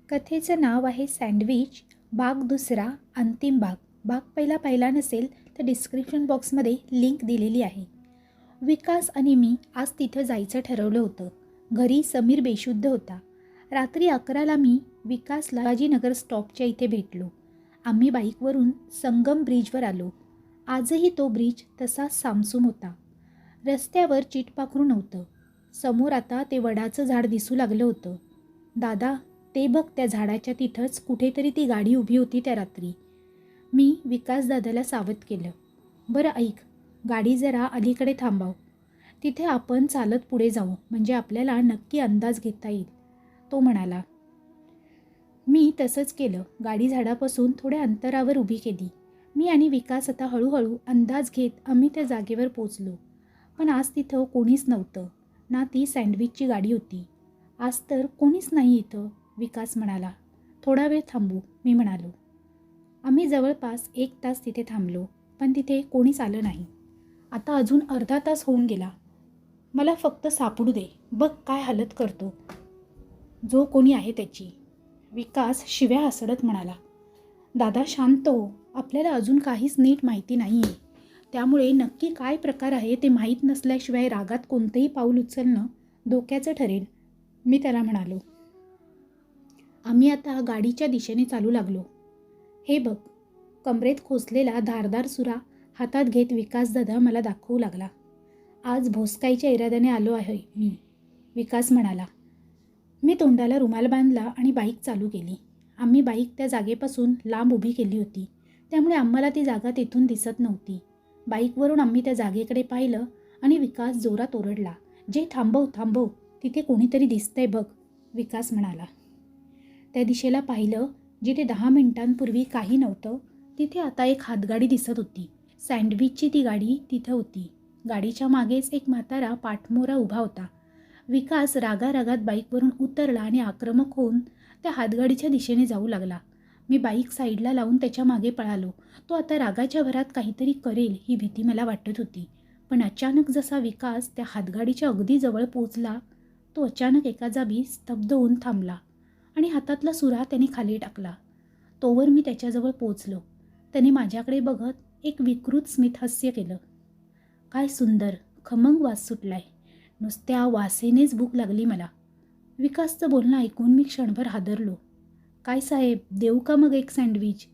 कथेचं नाव आहे सँडविच. भाग दुसरा, अंतिम भाग. भाग पहिला पाहिला नसेल तर डिस्क्रिप्शन बॉक्समध्ये लिंक दिलेली आहे. विकास आणि मी आज तिथं जायचं ठरवलं होतं. घरी समीर बेशुद्ध होता. रात्री 11ला मी विकासला शिवाजीनगर स्टॉपच्या इथे भेटलो. आम्ही बाईकवरून संगम ब्रिजवर आलो. आजही तो ब्रिज तसाच सामसूम होता. रस्त्यावर चिटपाखरू नव्हतं. समोर आता ते वडाचं झाड दिसू लागलं होतं. दादा, ते बघ, त्या झाडाच्या तिथंच कुठेतरी ती गाडी उभी होती त्या रात्री. मी विकास दादाला सावध केलं. बरं ऐक, गाडी जरा अलीकडे थांबव. तिथे आपण चालत पुढे जाऊ, म्हणजे आपल्याला नक्की अंदाज घेता येईल, तो म्हणाला. मी तसंच केलं. गाडी झाडापासून थोड्या अंतरावर उभी केली. मी आणि विकास आता हळूहळू अंदाज घेत आम्ही त्या जागेवर पोचलो. पण आज तिथं कोणीच नव्हतं. ना ती सँडविचची गाडी होती. आज तर कोणीच नाही इथं, विकास म्हणाला. थोडा वेळ थांबू, मी म्हणालो. आम्ही जवळपास 1 तास तिथे थांबलो, पण तिथे कोणीच आलं नाही. आता अजून अर्धा तास होऊन गेला. मला फक्त सापडू दे, बघ काय हालत करतो जो कोणी आहे त्याची, विकास शिव्या हसडत म्हणाला. दादा शांत हो, आपल्याला अजून काहीच नीट माहिती नाही आहे. त्यामुळे नक्की काय प्रकार आहे ते माहीत नसल्याशिवाय रागात कोणतेही पाऊल उचलणं धोक्याचं ठरेल, मी त्याला म्हणालो. आम्ही आता गाडीच्या दिशेने चालू लागलो. हे बघ, कमरेत खोचलेला धारदार सुरा हातात घेत विकासदादा मला दाखवू लागला. आज भोसकाईच्या इराद्याने आलो आहे मी, विकास म्हणाला. मी तोंडाला रुमाल बांधला आणि बाईक चालू केली. आम्ही बाईक त्या जागेपासून लांब उभी केली होती, त्यामुळे आम्हाला ती जागा तेथून दिसत नव्हती. बाईकवरून आम्ही त्या जागेकडे पाहिलं आणि विकास जोरात ओरडला. जे थांबव थांबव, तिथे कोणीतरी दिसतंय बघ, विकास म्हणाला. त्या दिशेला पाहिलं. जिथे 10 मिनिटांपूर्वी काही नव्हतं तिथे आता एक हातगाडी दिसत होती. सँडविचची ती गाडी तिथं होती. गाडीच्या मागेच एक म्हातारा पाठमोरा उभा होता. विकास रागारागात बाईकवरून उतरला आणि आक्रमक होऊन त्या हातगाडीच्या दिशेने जाऊ लागला. मी बाईक साईडला लावून त्याच्या मागे पळालो. तो आता रागाच्या भरात काहीतरी करेल ही भीती मला वाटत होती. पण अचानक जसा विकास त्या हातगाडीच्या अगदी जवळ पोचला, तो अचानक एका जागी स्तब्ध होऊन थांबला आणि हातातला सुरा त्याने खाली टाकला. तोवर मी त्याच्याजवळ पोचलो. त्याने माझ्याकडे बघत एक विकृत स्मित हास्य केलं. काय सुंदर खमंग वास सुटलाय, नुसत्या वासेनेच भूक लागली मला. विकासचं बोलणं ऐकून मी क्षणभर हादरलो. काय साहेब, देऊ का मग एक सँडविच,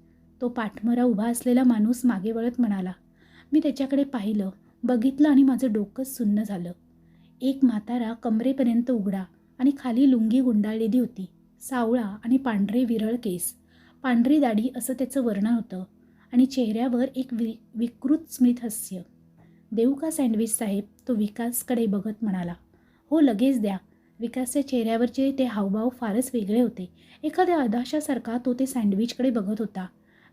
तो पाठमोरा उभा असलेला माणूस मागे वळत म्हणाला. मी त्याच्याकडे पाहिलं, बघितलं आणि माझं डोकंच सुन्न झालं. एक म्हातारा कमरेपर्यंत उघडा आणि खाली लुंगी गुंडाळलेली होती. सावळा आणि पांढरे विरळ केस, पांढरी दाढी असं त्याचं वर्णन होतं आणि चेहऱ्यावर एक विकृत स्मित हास्य. देऊ का सँडविच साहेब, तो विकासकडे बघत म्हणाला. हो, लगेच द्या. विकासच्या चेहऱ्यावरचे ते हावभाव फारच वेगळे होते. एखाद्या अदाशासारखा तो ते सँडविचकडे बघत होता.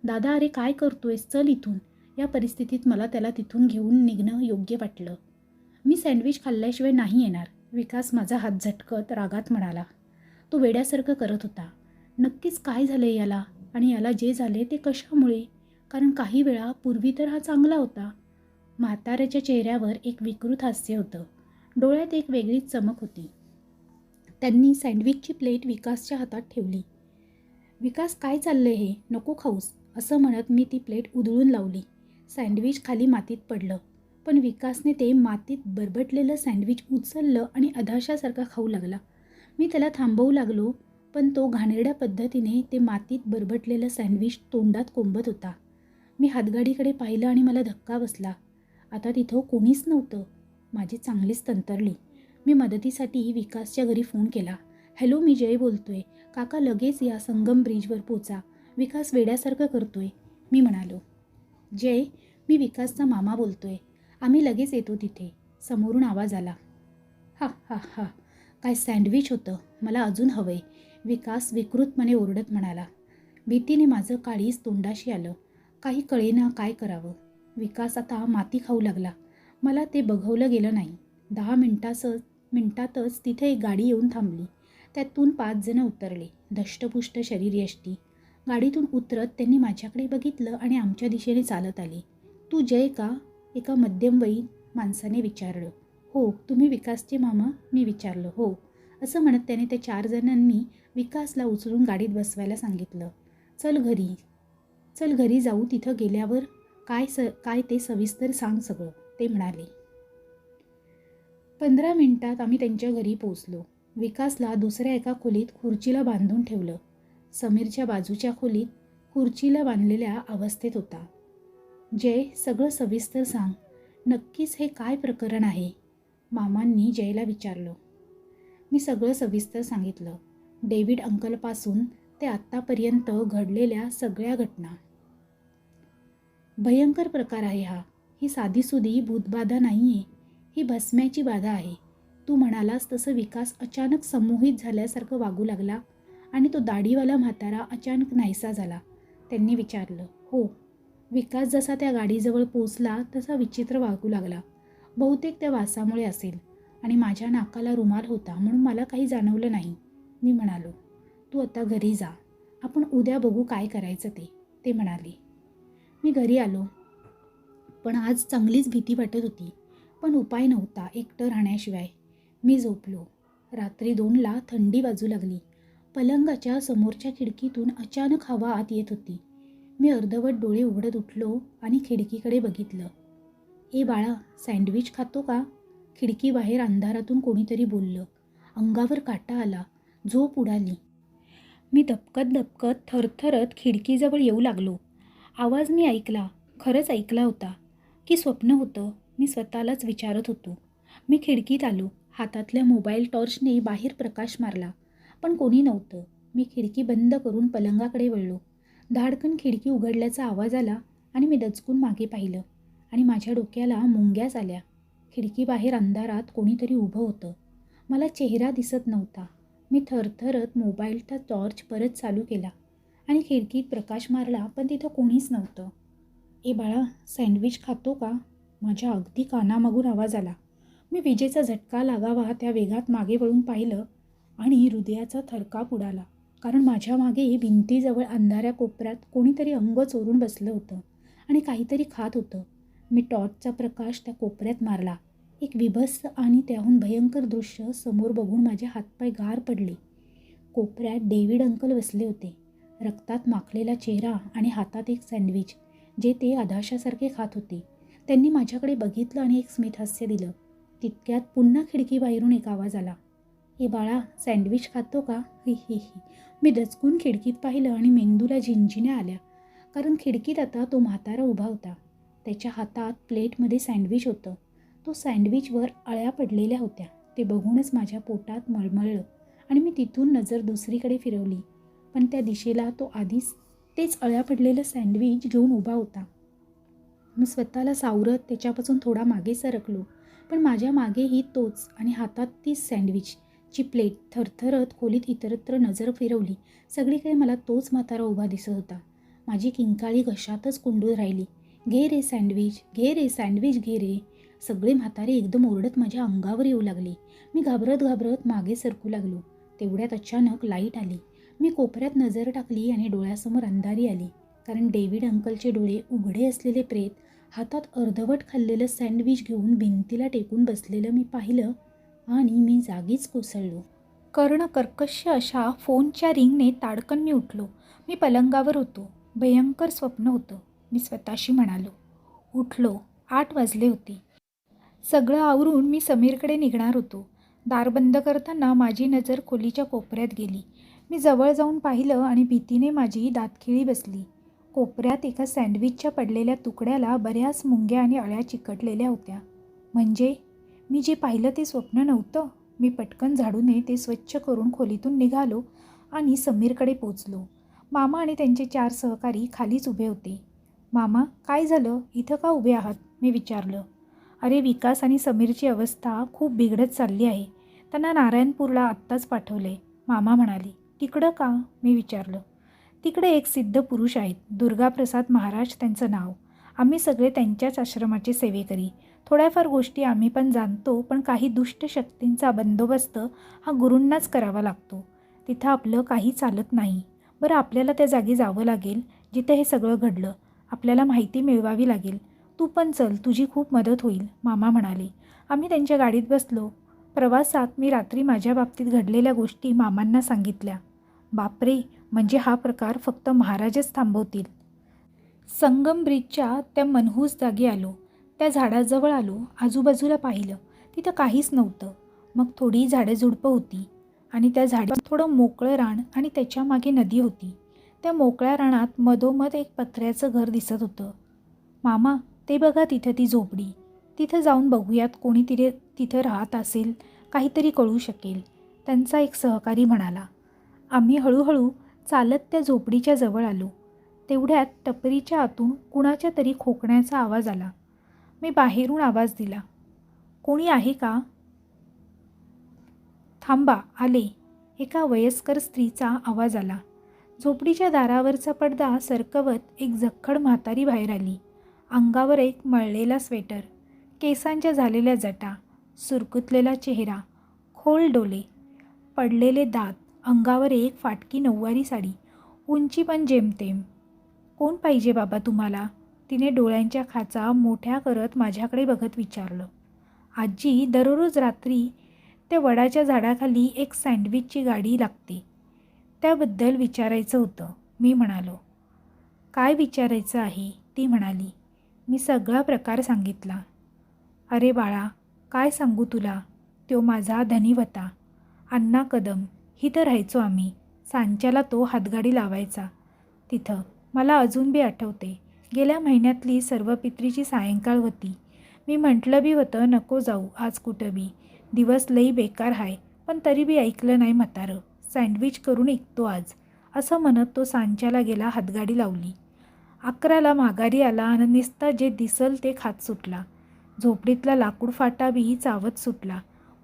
दादा, अरे काय करतोयस, चल इथून. या परिस्थितीत मला त्याला तिथून घेऊन निघणं योग्य वाटलं. मी सँडविच खाल्ल्याशिवाय नाही येणार, विकास माझा हात झटकत रागात म्हणाला. तो वेड्यासारखं करत होता. नक्कीच काय झाले याला, आणि याला जे झाले ते कशामुळे? कारण काही वेळा पूर्वी तर हा चांगला होता. म्हाताऱ्याच्या चेहऱ्यावर एक विकृत हास्य होतं. डोळ्यात एक वेगळीच चमक होती. त्यांनी सँडविचची प्लेट विकासच्या हातात ठेवली. विकास, काय चाललंय हे, नको खाऊस, असं म्हणत मी ती प्लेट उधळून लावली. सँडविच खाली मातीत पडलं. पण विकासने ते मातीत बरबटलेलं सँडविच उचललं आणि अधाशासारखा खाऊ लागला. मी त्याला थांबवू लागलो, पण तो घाणेरड्या पद्धतीने ते मातीत बरबटलेलं सँडविच तोंडात कोंबत होता. मी हातगाडीकडे पाहिलं आणि मला धक्का बसला. आता तिथं कोणीच नव्हतं. माझी चांगलीच तंतरली. मी मदतीसाठी विकासच्या घरी फोन केला. हॅलो, मी जय बोलतोय. काका लगेच या, संगम ब्रिजवर पोचा. विकास वेड्यासारखं करतोय, मी म्हणालो. जय, मी विकासचा मामा बोलतोय. आम्ही लगेच येतो तिथे, समोरून आवाज आला. हा हा हा, काय सँडविच होतं, मला अजून हवंय, विकास विकृतपणे ओरडत म्हणाला. भीतीने माझं काळीच तोंडाशी आलं. काही कळेना काय करावं. विकास आता माती खाऊ लागला. मला ते बघवलं गेलं नाही. 10 मिनिटातच तिथे एक गाडी येऊन थांबली. त्यातून 5 जण उतरले, धष्टपुष्ट शरीरयष्टी. गाडीतून उतरत त्यांनी माझ्याकडे बघितलं आणि आमच्या दिशेने चालत आले. तू जय का, एका मध्यमवयीन माणसाने विचारलं. हो, तुम्ही विकासचे मामा, मी विचारलं. हो, असं म्हणत त्याने त्या 4 जणांनी विकासला उचलून गाडीत बसवायला सांगितलं. चल घरी जाऊ, तिथं गेल्यावर काय ते सविस्तर सांग सगळं, ते म्हणाले. 15 मिनिटात आम्ही त्यांच्या घरी पोचलो. विकासला दुसऱ्या एका खोलीत खुर्चीला बांधून ठेवलं. समीरच्या बाजूच्या खोलीत खुर्चीला बांधलेल्या अवस्थेत होता. जय, सगळं सविस्तर सांग. नक्कीच हे काय प्रकरण आहे? मामांनी जयला विचारलं. मी सगळं सविस्तर सांगितलं. डेव्हिड अंकलपासून ते आत्तापर्यंत घडलेल्या सगळ्या घटना. भयंकर प्रकार आहे हा. ही साधीसुधी भूतबाधा नाही आहे. ही भस्म्याची बाधा आहे. तू म्हणालास तसं विकास अचानक संमोहित झाल्यासारखं वागू लागला आणि तो दाढीवाला म्हातारा अचानक नाहीसा झाला. त्यांनी विचारलं. हो. विकास जसा त्या गाडीजवळ पोचला तसा विचित्र वागू लागला. बहुतेक त्या वासामुळे असेल. आणि माझ्या नाकाला रुमाल होता म्हणून मला काही जाणवलं नाही. मी म्हणालो, तू आता घरी जा. आपण उद्या बघू काय करायचं ते म्हणाले. मी घरी आलो. पण आज चांगलीच भीती वाटत होती. पण उपाय नव्हता एकटं राहण्याशिवाय. मी झोपलो. रात्री 2ला थंडी वाजू लागली. पलंगाच्या समोरच्या खिडकीतून अचानक हवा आत येत होती. मी अर्धवट डोळे उघडत उठलो आणि खिडकीकडे बघितलं. ए बाळा, सँडविच खातो का? खिडकीबाहेर अंधारातून कोणीतरी बोललं. अंगावर काटा आला. झोप उडाली. मी दबकत थरथरत खिडकीजवळ येऊ लागलो. आवाज मी ऐकला. खरंच ऐकला होता की स्वप्न होतं? मी स्वतःलाच विचारत होतो. मी खिडकीत आलो. हातातल्या मोबाईल टॉर्चने बाहेर प्रकाश मारला. पण कोणी नव्हतं. मी खिडकी बंद करून पलंगाकडे वळलो. धाडकन खिडकी उघडल्याचा आवाज आला आणि मी दचकून मागे पाहिलं आणि माझ्या डोक्याला मुंग्याच आल्या. खिडकीबाहेर अंधारात कोणीतरी उभं होतं. मला चेहरा दिसत नव्हता. मी थरथरत मोबाईलचा टॉर्च परत चालू केला आणि खिडकीत प्रकाश मारला, पण तिथं कोणीच नव्हतं. ए बाळा, सँडविच खातो का? माझ्या अगदी कानामागून आवाज आला. मी विजेचा झटका लागावा त्या वेगात मागे वळून पाहिलं आणि हृदयाचा थरकाप उडाला. कारण माझ्या मागे भिंतीजवळ अंधाऱ्या कोपऱ्यात कोणीतरी अंग चोरून बसलं होतं आणि काहीतरी खात होतं. मी टॉर्चचा प्रकाश त्या कोपऱ्यात मारला. एक विभत्स आणि त्याहून भयंकर दृश्य समोर बघून माझे हातपाय गार पडले. कोपऱ्यात डेव्हिड अंकल बसले होते. रक्तात माखलेला चेहरा आणि हातात एक सँडविच जे ते अधाशासारखे खात होते. त्यांनी माझ्याकडे बघितलं आणि एक स्मित हास्य दिलं. तितक्यात पुन्हा खिडकीबाहेरून एक आवाज आला. ए बाळा, सँडविच खातो का? ही ही ही. मी दचकून खिडकीत पाहिलं आणि मेंदूला झिंझिण्या आल्या. कारण खिडकीत आता तो म्हातारा उभा होता. त्याच्या हातात प्लेटमध्ये सँडविच होतं. तो सँडविचवर अळ्या पडलेल्या होत्या. ते बघूनच माझ्या पोटात मळमळलं आणि मी तिथून नजर दुसरीकडे फिरवली. पण त्या दिशेला तो आधीच तेच अळ्या पडलेलं सँडविच घेऊन उभा होता. मी स्वतःला सावरत त्याच्यापासून थोडा मागे सरकलो. पण माझ्या मागेही तोच आणि हातात तीच सँडविचची प्लेट. थरथरत खोलीत इतरत्र नजर फिरवली. सगळीकडे मला तोच म्हातारा उभा दिसत होता. माझी किंकाळी घशातच कोंडून राहिली. घे रे सँडविच, घे रे सँडविच, घे रे. सगळे म्हातारे एकदम ओरडत माझ्या अंगावर येऊ लागले. मी घाबरत मागे सरकू लागलो. तेवढ्यात अचानक लाईट आली. मी कोपऱ्यात नजर टाकली आणि डोळ्यासमोर अंधारी आली. कारण डेव्हिड अंकलचे डोळे उघडे असलेले प्रेत हातात अर्धवट खाल्लेलं सँडविच घेऊन भिंतीला टेकून बसलेलं मी पाहिलं आणि मी जागीच कोसळलो. कर्णकर्कश अशा फोनच्या रिंगने ताडकन मी उठलो. मी पलंगावर होतो. भयंकर स्वप्न होतं, मी स्वतःशी म्हणालो. उठलो. 8 वाजले होते. सगळं आवरून मी समीरकडे निघणार होतो. दार बंद करताना माझी नजर खोलीच्या कोपऱ्यात गेली. मी जवळ जाऊन पाहिलं आणि भीतीने माझी दातखिळी बसली. कोपऱ्यात एका सँडविचच्या पडलेल्या तुकड्याला बऱ्याच मुंग्या आणि अळ्या चिकटलेल्या होत्या. म्हणजे मी जे पाहिलं ते स्वप्न नव्हतं. मी पटकन झाडूने ते स्वच्छ करून खोलीतून निघालो आणि समीरकडे पोचलो. मामा आणि त्यांचे 4 सहकारी खालीच उभे होते. मामा, काय झालं? इथं का उभे आहात? मी विचारलं. अरे, विकास आणि समीरची अवस्था खूप बिघडत चालली आहे. त्यांना नारायणपूरला आत्ताच पाठवले, मामा म्हणाले. तिकडं का? मी विचारलं. तिकडे एक सिद्ध पुरुष आहेत, दुर्गाप्रसाद महाराज त्यांचं नाव. आम्ही सगळे त्यांच्याच आश्रमाचे सेवेकरी. थोड्याफार गोष्टी आम्ही पण जाणतो, पण काही दुष्ट शक्तींचा बंदोबस्त हा गुरूंनाच करावा लागतो. तिथं आपलं काही चालत नाही. बरं, आपल्याला त्या जागी जावं लागेल जिथं हे सगळं घडलं. आपल्याला माहिती मिळवावी लागेल. तू पण चल, तुझी खूप मदत होईल, मामा म्हणाले. आम्ही त्यांच्या गाडीत बसलो. प्रवासात मी रात्री माझ्या बाबतीत घडलेल्या गोष्टी मामांना सांगितल्या. बापरे, म्हणजे हा प्रकार फक्त महाराजच थांबवतील. संगम ब्रिजच्या त्या मनहूस जागी आलो. त्या झाडाजवळ आलो. आजूबाजूला पाहिलं. तिथं काहीच नव्हतं. मग थोडी झाडेझुडपं होती आणि त्या झाडी थोडं मोकळं रान आणि त्याच्या मागे नदी होती. त्या मोकळ्या रानात मधोमध एक पत्र्याचं घर दिसत होतं. मामा, ते बघा तिथं ती झोपडी. तिथं जाऊन बघूयात, कोणी तिथं राहत असेल, काहीतरी कळू शकेल, त्यांचा एक सहकारी म्हणाला. आम्ही हळूहळू चालत त्या झोपडीच्या जवळ आलो. तेवढ्यात टपरीच्या आतून कुणाच्या तरी खोकण्याचा आवाज आला. मी बाहेरून आवाज दिला, कोणी आहे का? थांबा, आले, एका वयस्कर स्त्रीचा आवाज आला. झोपडीच्या दारावरचा पडदा सरकवत एक जख्खड म्हातारी बाहेर आली. अंगावर एक मळलेला स्वेटर, केसांच्या झालेल्या जटा, सुरकुतलेला चेहरा, खोल डोले, पडलेले दात, अंगावर एक फाटकी नऊवारी साडी, उंची पण जेमतेम. कोण पाहिजे बाबा तुम्हाला? तिने डोळ्यांच्या खाचा मोठ्या करत माझ्याकडे बघत विचारलं. आजी, दररोज रात्री त्या वडाच्या झाडाखाली एक सँडविचची गाडी लागते, त्याबद्दल विचारायचं होतं, मी म्हणालो. काय विचारायचं आहे? ती म्हणाली. मी सगळा प्रकार सांगितला. अरे बाळा, काय सांगू तुला, तो माझा धनी होता, अण्णा कदम. इथं राहायचो आम्ही. सांच्याला तो हातगाडी लावायचा तिथं. मला अजून बी आठवते. गेल्या महिन्यातली सर्वपित्रीची सायंकाळ होती. मी म्हटलं बी होतं नको जाऊ आज कुठं बी, दिवस लई बेकार हाय, पण तरी बी ऐकलं नाही म्हातारं. सँडविच करून ऐकतो आज, असं म्हणत तो सांच्याला गेला. हातगाडी लावली. 11ला माघारी आला आणि नुसता जे दिसल ते खात सुटला. झोपडीतला लाकूड फाटा बी चावत सुटला.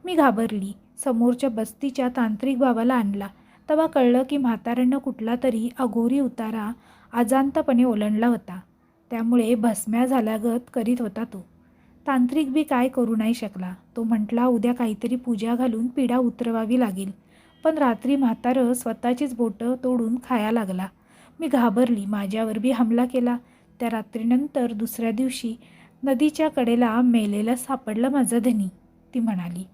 मी घाबरली. समोरच्या बस्तीच्या तांत्रिक बाबाला आणला. तेव्हा कळलं की म्हाताऱ्यानं कुठला तरी अघोरी उतारा अजांतपणे ओलांडला होता. त्यामुळे भस्म्या झाल्यागत करीत होता तो. तांत्रिक बी काय करू नाही शकला. तो म्हटला उद्या काहीतरी पूजा घालून पिढा उतरवावी लागेल. पण रात्री म्हातारं स्वतःचीच बोटं तोडून खाया लागला. मी घाबरली. माझ्यावर बी हमला केला. त्या रात्रीनंतर दुसऱ्या दिवशी नदीच्या कडेला मेलेला सापडलं माझं धनी, ती म्हणाली.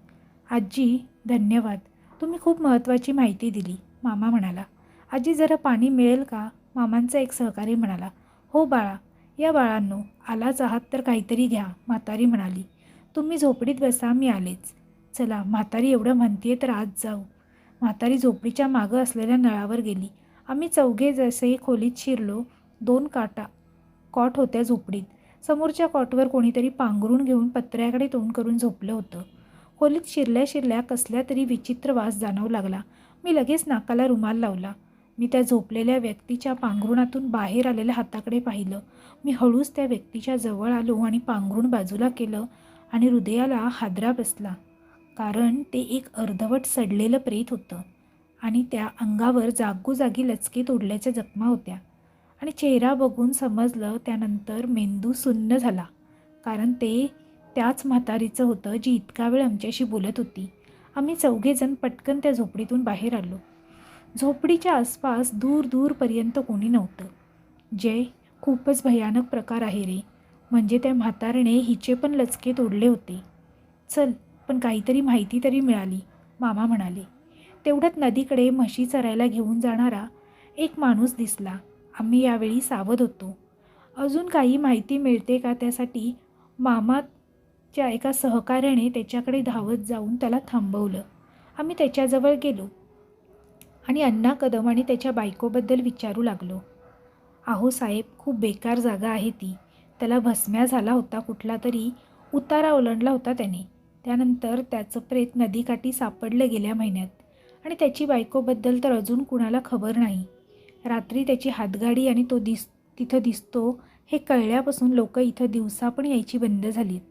आजी, धन्यवाद, तुम्ही खूप महत्त्वाची माहिती दिली, मामा म्हणाला. आजी, जरा पाणी मिळेल का? मामांचा एक सहकारी म्हणाला. हो बाळा, या बाळांनो, आलाच आहात तर काहीतरी घ्या, म्हातारी म्हणाली. तुम्ही झोपडीत बसा, मी आलेच. चला, म्हातारी एवढं म्हणतीये तर आज जाऊ. म्हातारी झोपडीच्या मागं असलेल्या नळावर गेली. आम्ही चौघे जसे खोलीत शिरलो. 2 कॉट होत्या झोपडीत. समोरच्या कॉटवर कोणीतरी पांघरून घेऊन पत्र्याकडे तोंड करून झोपलं होतं. खोलीत शिरल्या शिरल्या कसल्या तरी विचित्र वास जाणवू लागला. मी लगेच नाकाला रुमाल लावला. मी त्या झोपलेल्या व्यक्तीच्या पांघरुणातून बाहेर आलेल्या हाताकडे पाहिलं. मी हळूच त्या व्यक्तीच्या जवळ आलो आणि पांघरुण बाजूला केलं आणि हृदयाला हादरा बसला. कारण ते एक अर्धवट सडलेलं प्रेत होतं आणि त्या अंगावर जागोजागी लचके तोडल्याच्या जखमा होत्या. आणि चेहरा बघून समजलं त्यानंतर मेंदू सुन्न झाला. कारण ते त्याच म्हातारीचं होतं जी इतका वेळ आमच्याशी बोलत होती. आम्ही चौघेजण पटकन त्या झोपडीतून बाहेर आलो. झोपडीच्या आसपास दूर दूरपर्यंत कोणी नव्हतं. जय, खूपच भयानक प्रकार आहे रे. म्हणजे त्या म्हातारीने हिचे पण लचके तोडले होते. चल, पण काहीतरी माहिती तरी मिळाली, मामा म्हणाले. तेवढ्यात नदीकडे म्हशी चरायला घेऊन जाणारा एक माणूस दिसला. आम्ही यावेळी सावध होतो. अजून काही माहिती मिळते का त्यासाठी मामाच्या एका सहकार्याने त्याच्याकडे धावत जाऊन त्याला थांबवलं. आम्ही त्याच्याजवळ गेलो आणि अण्णा कदम आणि त्याच्या बायकोबद्दल विचारू लागलो. अहो साहेब, खूप बेकार जागा आहे ती. त्याला भस्म्या झाला होता, कुठला तरी उतारा ओलांडला होता त्याने. त्यानंतर त्याचं प्रेत नदीकाठी सापडलं गेल्या महिन्यात. आणि त्याची बायकोबद्दल तर अजून कुणाला खबर नाही. रात्री त्याची हातगाडी आणि तो तिथं दिसतो हे कळल्यापासून लोक इथं दिवसा पण यायची बंद झालीत.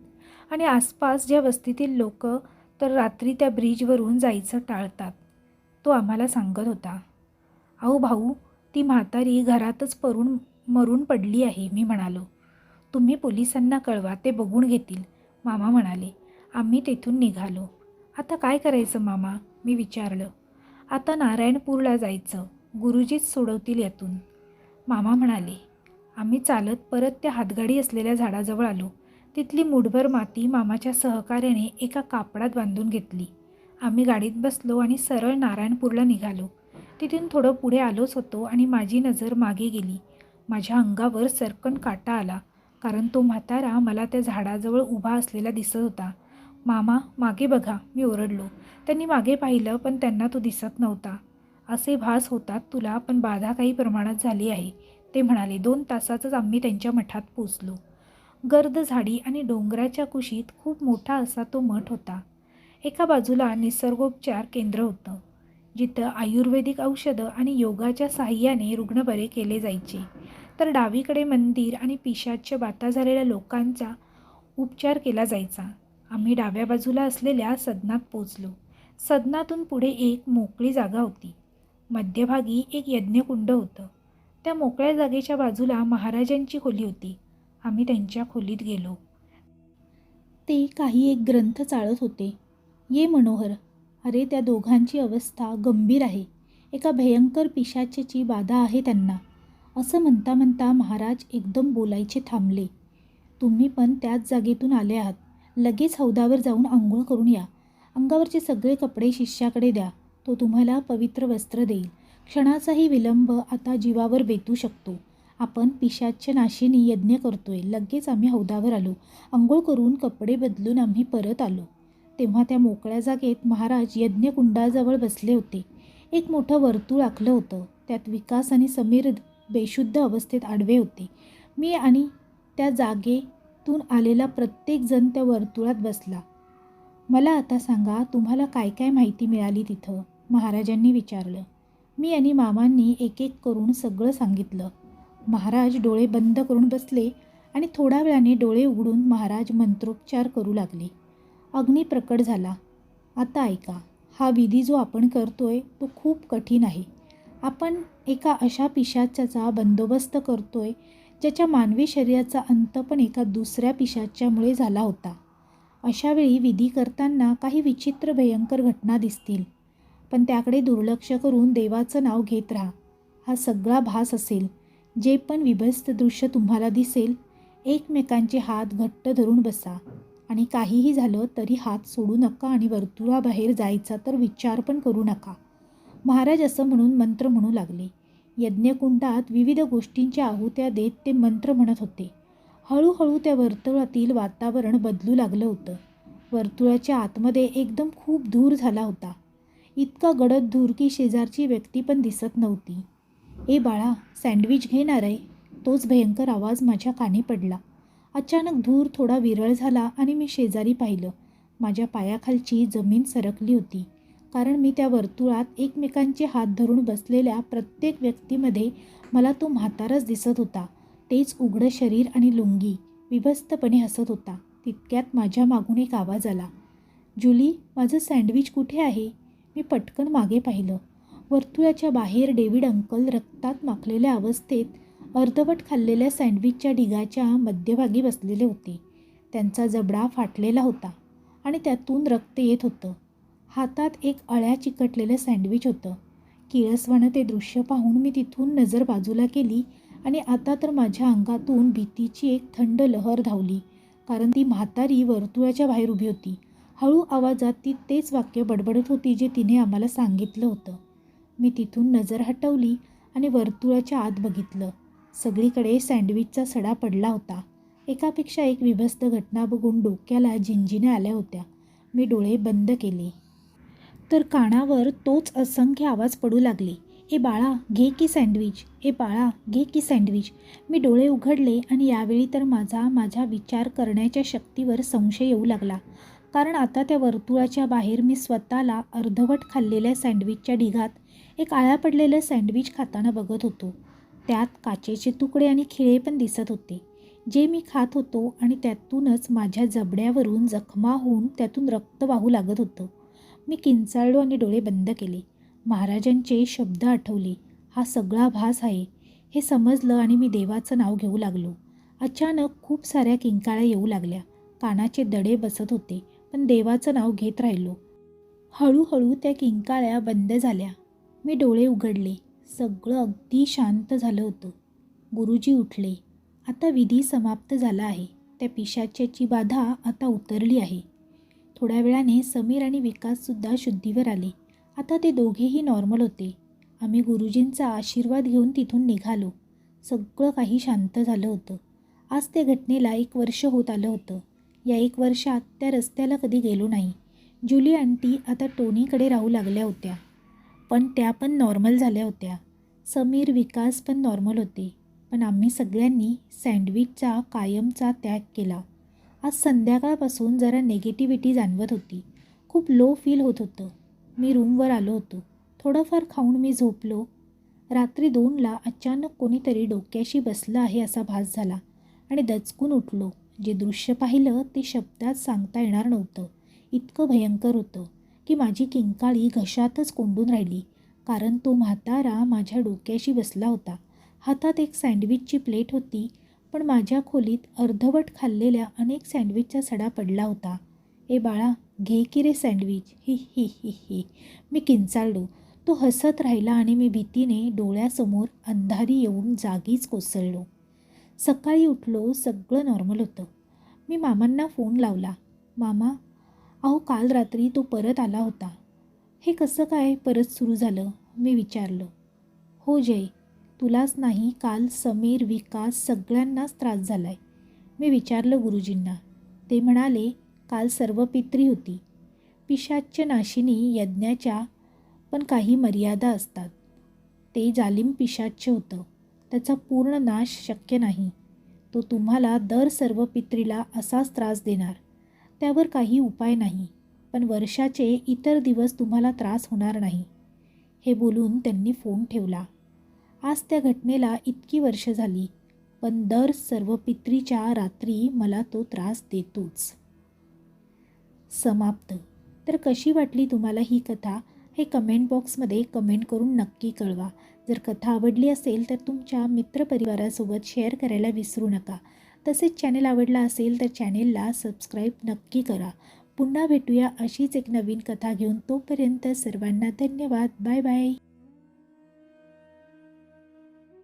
आणि आसपास ज्या वस्तीतील लोक तर रात्री त्या ब्रिजवरून जायचं टाळतात, तो आम्हाला सांगत होता. अहो भाऊ, ती म्हातारी घरातच मरून पडली आहे, मी म्हणालो. तुम्ही पोलिसांना कळवा, ते बघून घेतील, मामा म्हणाले. आम्ही तेथून निघालो. आता काय करायचं मामा, मी विचारलं. आता नारायणपूरला जायचं, गुरुजीच सोडवतील यातून, मामा म्हणाले. आम्ही चालत परत त्या हातगाडी असलेल्या झाडाजवळ आलो. तिथली मुठभर माती मामाच्या सहकार्याने एका कापडात बांधून घेतली. आम्ही गाडीत बसलो आणि सरळ नारायणपूरला निघालो. तिथून थोडं पुढे आलोच होतो आणि माझी नजर मागे गेली. माझ्या अंगावर सरकन काटा आला, कारण तो म्हातारा मला त्या झाडाजवळ उभा असलेला दिसत होता. मामा, मागे बघा, मी ओरडलो. त्यांनी मागे पाहिलं, पण त्यांना तो दिसत नव्हता. असे भास होतात तुला, पण बाधा काही प्रमाणात झाली आहे, ते म्हणाले. 2 तासातच आम्ही त्यांच्या मठात पोचलो. गर्द झाडी आणि डोंगराच्या कुशीत खूप मोठा असा तो मठ होता. एका बाजूला निसर्गोपचार केंद्र होतं, जिथं आयुर्वेदिक औषधं आणि योगाच्या साहाय्याने रुग्ण बरे केले जायचे. तर डावीकडे मंदिर आणि पिशाच्य बाता झालेल्या लोकांचा उपचार केला जायचा. आम्ही डाव्या बाजूला असलेल्या सदनात पोचलो. सदनातून पुढे एक मोकळी जागा होती. मध्यभागी एक यज्ञकुंड होतं. त्या मोकळ्या जागेच्या बाजूला महाराजांची खोली होती. आम्ही त्यांच्या खोलीत गेलो. ते काही एक ग्रंथ चाळत होते. ये मनोहर. अरे, त्या दोघांची अवस्था गंभीर आहे. एका भयंकर पिशाच्याची बाधा आहे त्यांना. असं म्हणता म्हणता महाराज एकदम बोलायचे थांबले. तुम्ही पण त्याच जागेतून आले आहात. लगेच हौदावर जाऊन आंघोळ करून या. अंगावरचे सगळे कपडे शिष्याकडे द्या. तो तुम्हाला पवित्र वस्त्र देईल. क्षणाचाही विलंब आता जीवावर बेतू शकतो. आपण पिशाच्य नाशिनी यज्ञ करतोय. लगेच आम्ही हौदावर आलो. आंघोळ करून कपडे बदलून आम्ही परत आलो. तेव्हा त्या मोकळ्या जागेत महाराज यज्ञकुंडाजवळ बसले होते. एक मोठं वर्तुळ आखलं होतं. त्यात विकास आणि समीर बेशुद्ध अवस्थेत आडवे होते. मी आणि त्या जागेतून आलेला प्रत्येक जण त्या वर्तुळात बसला. मला आता सांगा, तुम्हाला काय काय माहिती मिळाली तिथं? महाराजांनी विचारलं. मी आणि मामांनी एक एक करून सगळं सांगितलं. महाराज डोळे बंद करून बसले आणि थोड्या वेळाने डोळे उघडून महाराज मंत्रोच्चार करू लागले. अग्नी प्रकट झाला. आता ऐका. हा विधी जो आपण करतोय तो खूप कठीण आहे. आपण एका अशा पिशाच्याचा बंदोबस्त करतोय ज्याच्या मानवी शरीराचा अंत पण एका दुसऱ्या पिशाच्यामुळे झाला होता. अशावेळी विधी करताना काही विचित्र भयंकर घटना दिसतील, पण त्याकडे दुर्लक्ष करून देवाचं नाव घेत राहा. हा सगळा भास असेल. जे पण विभत्स दृश्य तुम्हाला दिसेल, एकमेकांचे हात घट्ट धरून बसा आणि काहीही झालं तरी हात सोडू नका आणि वर्तुळाबाहेर जायचा तर विचार पण करू नका. महाराज असं म्हणून मंत्र म्हणू लागले. यज्ञकुंडात विविध गोष्टींच्या आहुत्या देत ते मंत्र म्हणत होते. हळूहळू त्या वर्तुळातील वातावरण बदलू लागलं होतं. वर्तुळाच्या आतमध्ये एकदम खूप धूर झाला होता. इतका गडद धूर की शेजारची व्यक्ती पण दिसत नव्हती. ए बाळा, सँडविच घेणार आहे? तोच भयंकर आवाज माझ्या कानी पडला. अचानक धूर थोडा विरळ झाला आणि मी शेजारी पाहिलं. माझ्या पायाखालची जमीन सरकली होती, कारण मी त्या वर्तुळात एकमेकांचे हात धरून बसलेल्या प्रत्येक व्यक्तीमध्ये मला तो म्हाताराच दिसत होता. तेच उघडं शरीर आणि लुंगी. विभस्तपणे हसत होता. तितक्यात माझ्या मागून एक आवाज आला. जुली, माझं सँडविच कुठे आहे? मी पटकन मागे पाहिलं. वर्तुळाच्या बाहेर डेव्हिड अंकल रक्तात माखलेल्या अवस्थेत अर्धवट खाल्लेल्या सँडविचच्या ढिगाच्या मध्यभागी बसलेले होते. त्यांचा जबडा फाटलेला होता आणि त्यातून रक्त येत होतं. हातात एक अळ्या चिकटलेलं सँडविच होतं. किळसवानं ते दृश्य पाहून मी तिथून नजर बाजूला केली आणि आता तर माझ्या अंगातून भीतीची एक थंड लहर धावली, कारण ती म्हातारी वर्तुळाच्या बाहेर उभी होती. हळू आवाजात ती तेच वाक्य बडबडत होती जे तिने आम्हाला सांगितलं होतं. मी तिथून नजर हटवली आणि वर्तुळाच्या आत बघितलं. सगळीकडे सँडविचचा सडा पडला होता. एकापेक्षा एक विभत्स घटना बघून डोक्याला झिंजिन्या आल्या होत्या. मी डोळे बंद केले तर कानावर तोच असंख्य आवाज पडू लागले. ए बाळा, घे की सँडविच. ए बाळा, घे की सँडविच. मी डोळे उघडले आणि यावेळी तर माझा विचार करण्याच्या शक्तीवर संशय येऊ लागला, कारण आता त्या वर्तुळाच्या बाहेर मी स्वतःला अर्धवट खाल्लेल्या सँडविचच्या ढिगात एक आळा पडलेलं सँडविच खाताना बघत होतो. त्यात काचेचे तुकडे आणि खिळे पण दिसत होते, जे मी खात होतो, आणि त्यातूनच माझ्या जबड्यावरून जखमा होऊन त्यातून रक्त वाहू लागत होतं. मी किंचाळलो आणि डोळे बंद केले. महाराजांचे शब्द आठवले. हा सगळा भास आहे हे समजलं आणि मी देवाचं नाव घेऊ लागलो. अचानक खूप साऱ्या किंकाळ्या येऊ लागल्या. कानाचे दडे बसत होते, पण देवाचं नाव घेत राहिलो. हळूहळू त्या किंकाळ्या बंद झाल्या. मी डोळे उघडले. सगळं अगदी शांत झालं होतं. गुरुजी उठले. आता विधी समाप्त झाला आहे. त्या पिशाच्याची बाधा आता उतरली आहे. थोड्या वेळाने समीर आणि विकाससुद्धा शुद्धीवर आले. आता ते दोघेही नॉर्मल होते. आम्ही गुरुजींचा आशीर्वाद घेऊन तिथून निघालो. सगळं काही शांत झालं होतं. आज त्या घटनेला 1 वर्ष होत आलं होतं. या 1 वर्षात त्या रस्त्याला कधी गेलो नाही. जुली आंटी आता टोनीकडे राहू लागल्या होत्या, पण त्या पण नॉर्मल झाल्या होत्या. समीर, विकास पण नॉर्मल होते. पण आम्ही सगळ्यांनी सँडविचचा कायमचा त्याग केला. आज संध्याकाळपासून जरा नेगेटिव्हिटी जाणवत होती. खूप लो फील होत होतं. मी रूमवर आलो होतो. थोडंफार खाऊन मी झोपलो. रात्री 2ला अचानक कोणीतरी डोक्याशी बसलं आहे असा भास झाला आणि दचकून उठलो. जे दृश्य पाहिलं ते शब्दात सांगता येणार नव्हतं. इतकं भयंकर होतं की माझी किंकाळी घशातच कोंडून राहिली. कारण तो म्हातारा माझ्या डोक्याशी बसला होता. हातात एक सँडविचची प्लेट होती, पण माझ्या खोलीत अर्धवट खाल्लेल्या अनेक सँडविचचा सडा पडला होता. ए बाळा, घे की रे सँडविच. ही ही ही ही. मी किंचाळलो. तो हसत राहिला आणि मी भीतीने डोळ्यासमोर अंधारी येऊन जागीच कोसळलो. सकाळी उठलो, सगळं नॉर्मल होतं. मी मामांना फोन लावला. मामा, अहो काल रात्री तो परत आला होता. हे कसं काय परत सुरू झालं? मी विचारलं. हो जय, तुलाच नाही, काल समीर, विकास सगळ्यांनाच त्रास झालाय. मी विचारलं गुरुजींना. ते म्हणाले, काल सर्व पित्री होती. पिशाच्य नाशिनी यज्ञाच्या पण काही मर्यादा असतात. ते जालिम पिशाच्य होतं. त्याचा पूर्ण नाश शक्य नाही. तो तुम्हाला दर सर्व पित्रीला असाच त्रास देणार. त्यावर काही उपाय नाही. पण वर्षाचे इतर दिवस तुम्हाला त्रास होणार नाही. हे बोलून त्यांनी फोन ठेवला. आज त्या घटनेला इतकी वर्ष झाली, पण दर सर्व पित्रीच्या रात्री मला तो त्रास देतोच. समाप्त. तर कशी वाटली तुम्हाला ही कथा हे कमेंट बॉक्समध्ये कमेंट करून नक्की कळवा. जर कथा आवडली असेल तर तुमच्या मित्रपरिवारासोबत शेअर करायला विसरू नका. तसेच चॅनल आवडला असेल तर चॅनेलला सबस्क्राईब नक्की करा. पुन्हा भेटूया अशीच एक नवीन कथा घेऊन. तोपर्यंत सर्वांना धन्यवाद. Bye bye.